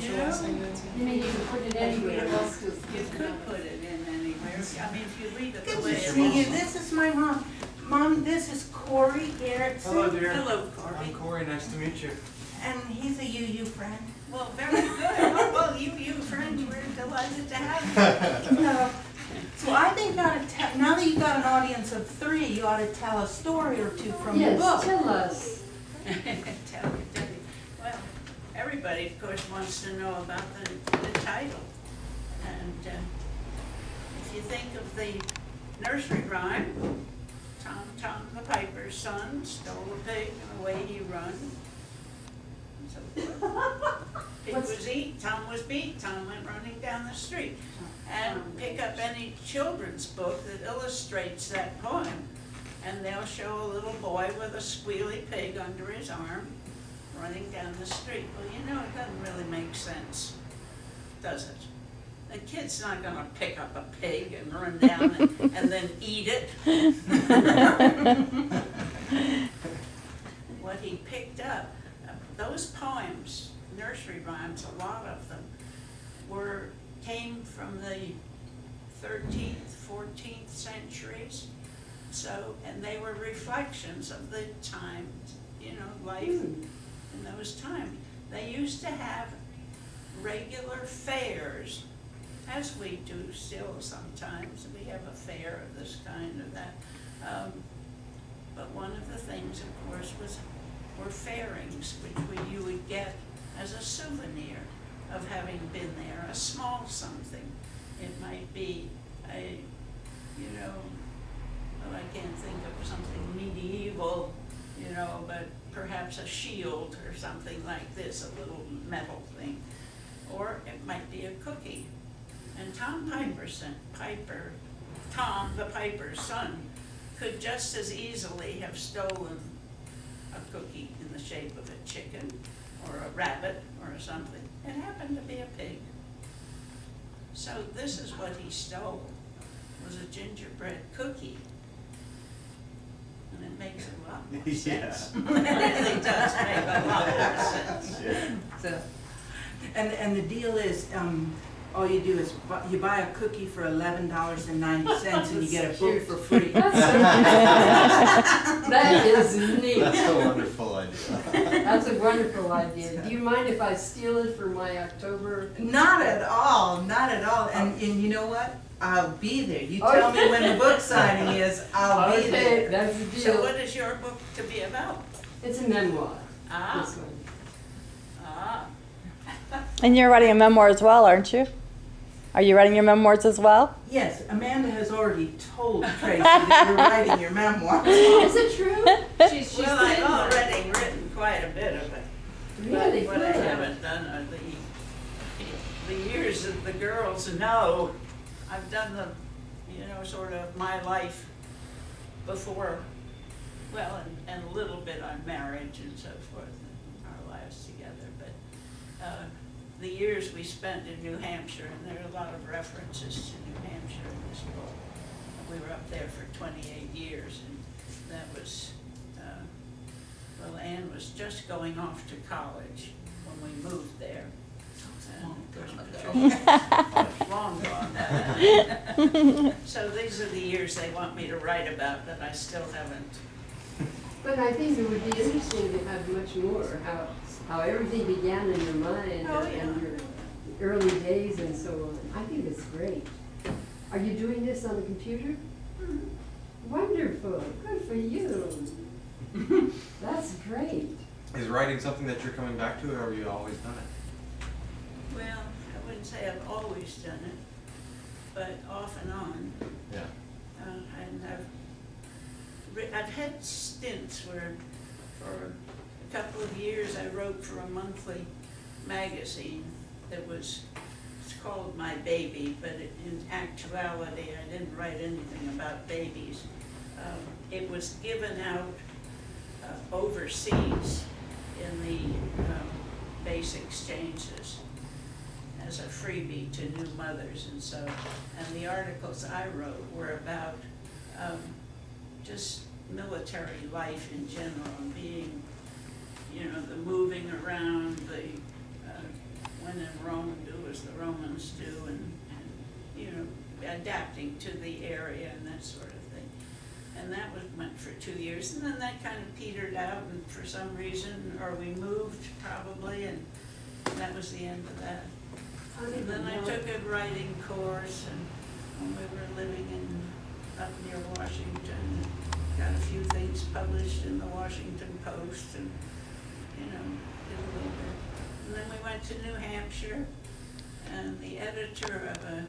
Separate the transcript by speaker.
Speaker 1: You mean you can put it anywhere else?
Speaker 2: You could put it in anywhere. I mean, if you leave it the way
Speaker 3: Good to
Speaker 2: it
Speaker 3: see you.
Speaker 2: is.
Speaker 3: This is my mom. Mom, this is Corey Garrettson.
Speaker 4: Hello, dear.
Speaker 2: Hello, Corey.
Speaker 4: I'm Corey. Nice to meet you.
Speaker 3: And he's a UU friend.
Speaker 2: Well, very good. Well, you friends, we're delighted to have you.
Speaker 3: No. So I think you ought to tell, now that you've got an audience of 3, you ought to tell a story or 2 from the book.
Speaker 1: Yes, tell us.
Speaker 2: Tell me. Well, everybody, of course, wants to know about the title. And if you think of the nursery rhyme, Tom the Piper's son stole a pig and away he run. And so forth. Pig was eat, Tom was beat, Tom went running down the street. And pick up any children's book that illustrates that poem, and they'll show a little boy with a squealy pig under his arm running down the street. Well, you know, it doesn't really make sense, does it? The kid's not going to pick up a pig and run down and then eat it. What he picked up, those poems, nursery rhymes, a lot of them, came from the 13th, 14th centuries. So, and they were reflections of the time, you know, life in those times. They used to have regular fairs, as we do still sometimes. We have a fair of this kind or that. But one of the things, of course, were fairings, which you would get as a souvenir of having been there, a small something. It might be a, you know, well, I can't think of something medieval, you know, but perhaps a shield or something like this, a little metal thing. Or it might be a cookie. And Tom the Piper's son, could just as easily have stolen a cookie in the shape of a chicken or a rabbit or something. It happened to be a pig. So this is what he stole, was a gingerbread cookie. And it makes a lot more sense. It really does make a lot more sense.
Speaker 4: Yeah.
Speaker 3: So, and the deal is, all you do is you buy a cookie for $11.90 and you get a book for free.
Speaker 1: That is neat.
Speaker 4: That's a wonderful idea.
Speaker 1: That's a wonderful idea. Do you mind if I steal it for my October?
Speaker 3: Not at all, not at all. And you know what? I'll be there. You tell me when the book signing is, I'll be there.
Speaker 1: That's the deal.
Speaker 2: So what is your book to be about?
Speaker 1: It's a memoir.
Speaker 2: Ah.
Speaker 1: This one.
Speaker 2: Ah.
Speaker 5: And you're writing a memoir as well, aren't you? Are you writing your memoirs as well?
Speaker 3: Yes, Amanda has already told Tracy that you're writing your memoir.
Speaker 1: Is it true? She's
Speaker 2: Well, I've already written quite a bit of it.
Speaker 1: Really
Speaker 2: But what I
Speaker 1: good.
Speaker 2: haven't done are the years that the girls know. I've done the, you know, sort of my life before, well, and a little bit on marriage and so forth, and our lives together. But the years we spent in New Hampshire, and there are a lot of references to New Hampshire in this book. We were up there for 28 years, and that was, well, Anne was just going off to college when we moved there. Long gone. So these are the years they want me to write about that I still haven't.
Speaker 1: But I think it would be interesting to have much more, how everything began in your mind and your early days and so on. I think it's great. Are you doing this on the computer?
Speaker 2: Mm-hmm.
Speaker 1: Wonderful. Good for you. That's great.
Speaker 4: Is writing something that you're coming back to, or have you always done it?
Speaker 2: Well, I wouldn't say I've always done it, but off and on.
Speaker 4: Yeah.
Speaker 2: And I've had stints where for a couple of years I wrote for a monthly magazine that was, it's called My Baby, but in actuality I didn't write anything about babies. It was given out overseas in the base exchanges as a freebie to new mothers, and so, and the articles I wrote were about just military life in general, and being, you know, the moving around, the when and in Rome do as the Romans do, and you know, adapting to the area and that sort of thing. And that went for 2 years, and then that kind of petered out, and for some reason, or we moved probably, and that was the end of that. And then I took a writing course, and when we were living up near Washington, got a few things published in the Washington Post, and you know, did a little bit. And then we went to New Hampshire, and the editor of a